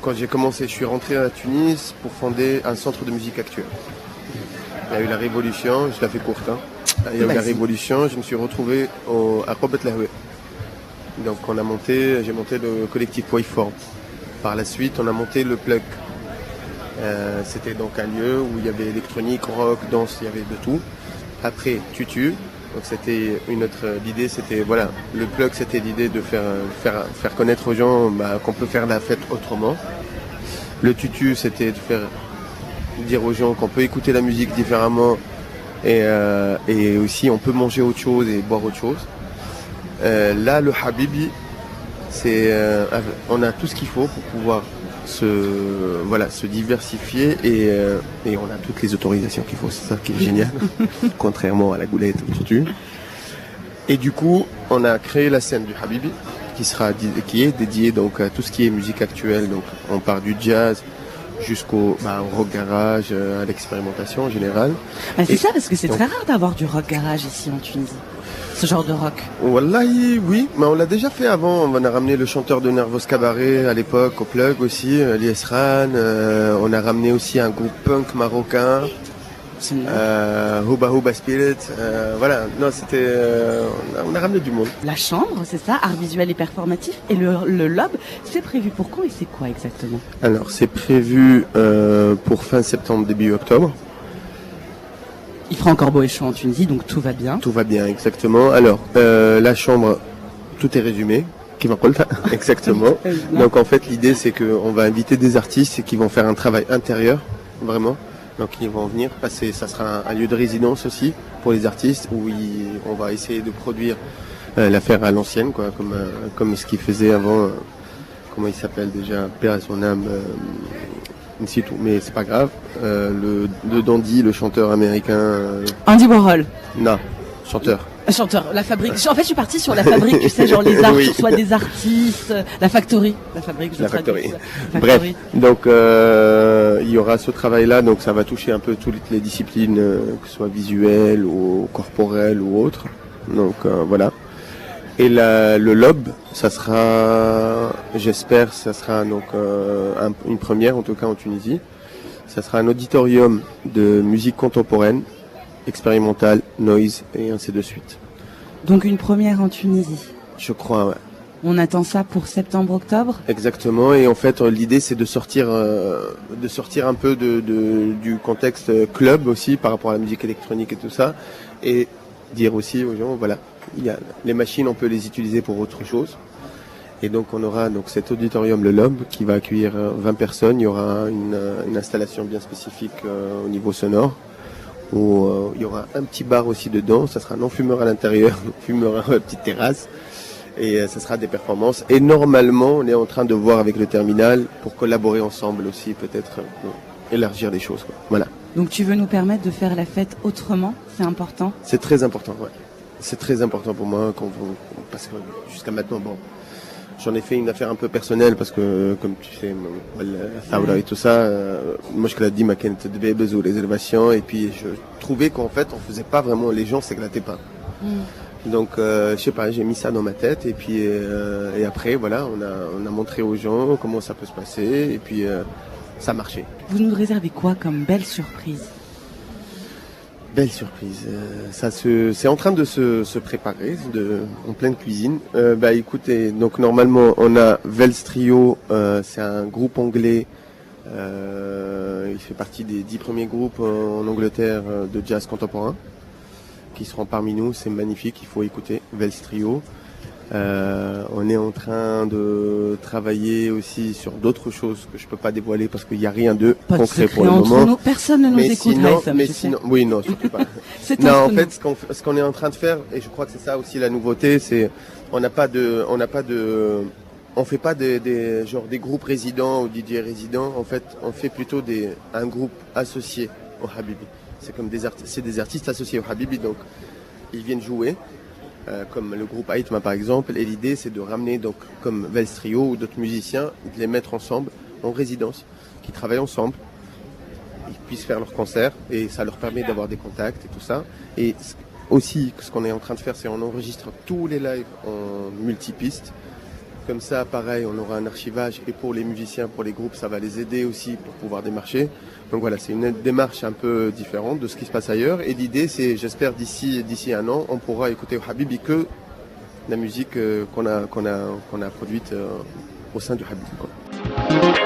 quand j'ai commencé, je suis rentré à Tunis pour fonder un centre de musique actuelle. Il y a eu la révolution, je la fais courte. Il y a eu la révolution, je me suis retrouvé à Robet Lahoué. Donc j'ai monté le collectif Waveform. Par la suite, on a monté le Plug. C'était donc un lieu où il y avait électronique, rock, danse, il y avait de tout. Après, Tutu. Donc c'était l'idée, c'était voilà, le Plug, c'était l'idée de faire connaître aux gens qu'on peut faire la fête autrement. Le Tutu, c'était de faire dire aux gens qu'on peut écouter la musique différemment et aussi on peut manger autre chose et boire autre chose. Là, le Habibi, on a tout ce qu'il faut pour pouvoir se diversifier et on a toutes les autorisations qu'il faut, c'est ça qui est génial, contrairement à la goulette ou tutu. Et du coup, on a créé la scène du Habibi qui est dédiée donc à tout ce qui est musique actuelle. Donc on part du jazz jusqu'au rock garage, à l'expérimentation en général. C'est ça, parce que c'est très rare d'avoir du rock garage ici en Tunisie. Ce genre de rock. Wallahi, oui, mais on l'a déjà fait avant. On a ramené le chanteur de Nervos Cabaret à l'époque, au Plug aussi, Lies Ran. On a ramené aussi un groupe punk marocain, Huba Huba Spirit. Voilà, non, on a ramené du monde. La chambre, c'est ça, art visuel et performatif. Et le lob, c'est prévu pour quand et c'est quoi exactement? Alors, c'est prévu pour fin septembre, début octobre. Il fera encore beau et chaud en Tunisie, donc tout va bien. Tout va bien, exactement. Alors, la chambre, tout est résumé. Qui va exactement. Donc en fait, l'idée, c'est qu'on va inviter des artistes qui vont faire un travail intérieur, vraiment. Donc ils vont venir passer, ça sera un lieu de résidence aussi pour les artistes, où on va essayer de produire l'affaire à l'ancienne, quoi, comme ce qu'ils faisaient avant. Comment il s'appelle déjà, paix à son âme. C'est tout, mais c'est pas grave. Le dandy, le chanteur américain. Andy Warhol. Non, chanteur. Chanteur, la fabrique. En fait, je suis partie sur la fabrique, tu sais, genre les arts, oui. soit des artistes, la factory. La fabrique, je la factory. Factory. Bref, donc il y aura ce travail-là, donc ça va toucher un peu toutes les disciplines, que ce soit visuelles ou corporelles ou autres. Donc voilà. Et le lob, ça sera, j'espère, ça sera donc une première, en tout cas en Tunisie. Ça sera un auditorium de musique contemporaine, expérimentale, noise et ainsi de suite. Donc une première en Tunisie. Je crois, ouais. On attend ça pour septembre-octobre. Exactement. Et en fait, l'idée, c'est de sortir un peu du contexte club aussi par rapport à la musique électronique et tout ça, et dire aussi aux gens, voilà. Les machines, on peut les utiliser pour autre chose. Et donc, on aura cet auditorium, le LOB, qui va accueillir 20 personnes. Il y aura une installation bien spécifique au niveau sonore, où il y aura un petit bar aussi dedans. Ça sera non-fumeur à l'intérieur, fumeur à petite terrasse. Et ça sera des performances. Et normalement, on est en train de voir avec le terminal pour collaborer ensemble aussi, peut-être élargir les choses, quoi. Voilà. Donc, tu veux nous permettre de faire la fête autrement? C'est important? C'est très important, ouais. C'est très important pour moi, parce que jusqu'à maintenant, bon, j'en ai fait une affaire un peu personnelle, parce que, comme tu sais, Thaoura et tout ça, moi je dit ma des réservations, et puis je trouvais qu'en fait, on faisait pas vraiment, les gens s'éclataient pas. Donc, je sais pas, j'ai mis ça dans ma tête, et puis, et après, voilà, on a montré aux gens comment ça peut se passer, et puis, ça a marché. Vous nous réservez quoi comme belle surprise? Belle surprise. C'est en train de se préparer en pleine cuisine. Écoutez, donc normalement on a Vels Trio, c'est un groupe anglais. Il fait partie des 10 premiers groupes en Angleterre de jazz contemporain qui seront parmi nous. C'est magnifique, il faut écouter Vels Trio. On est en train de travailler aussi sur d'autres choses que je peux pas dévoiler parce qu'il n'y a rien de concret pour le moment. Personne ne nous écoute. Oui, non, surtout pas. Non, en fait, ce qu'on est en train de faire, et je crois que c'est ça aussi la nouveauté, c'est on fait pas des groupes résidents ou DJ résidents. En fait, on fait plutôt un groupe associé au Habibi. C'est comme des artistes associés au Habibi, donc ils viennent jouer. Comme le groupe Aitma par exemple, et l'idée c'est de ramener donc comme Vels Trio ou d'autres musiciens, de les mettre ensemble en résidence, qui travaillent ensemble, ils puissent faire leurs concerts et ça leur permet d'avoir des contacts et tout ça. Et aussi ce qu'on est en train de faire, c'est on enregistre tous les lives en multipiste Comme ça, pareil, on aura un archivage et pour les musiciens, pour les groupes, ça va les aider aussi pour pouvoir démarcher. Donc voilà, c'est une démarche un peu différente de ce qui se passe ailleurs. Et l'idée, c'est, j'espère, d'ici un an, on pourra écouter au Habibi que la musique qu'on a produite au sein du Habibi, quoi.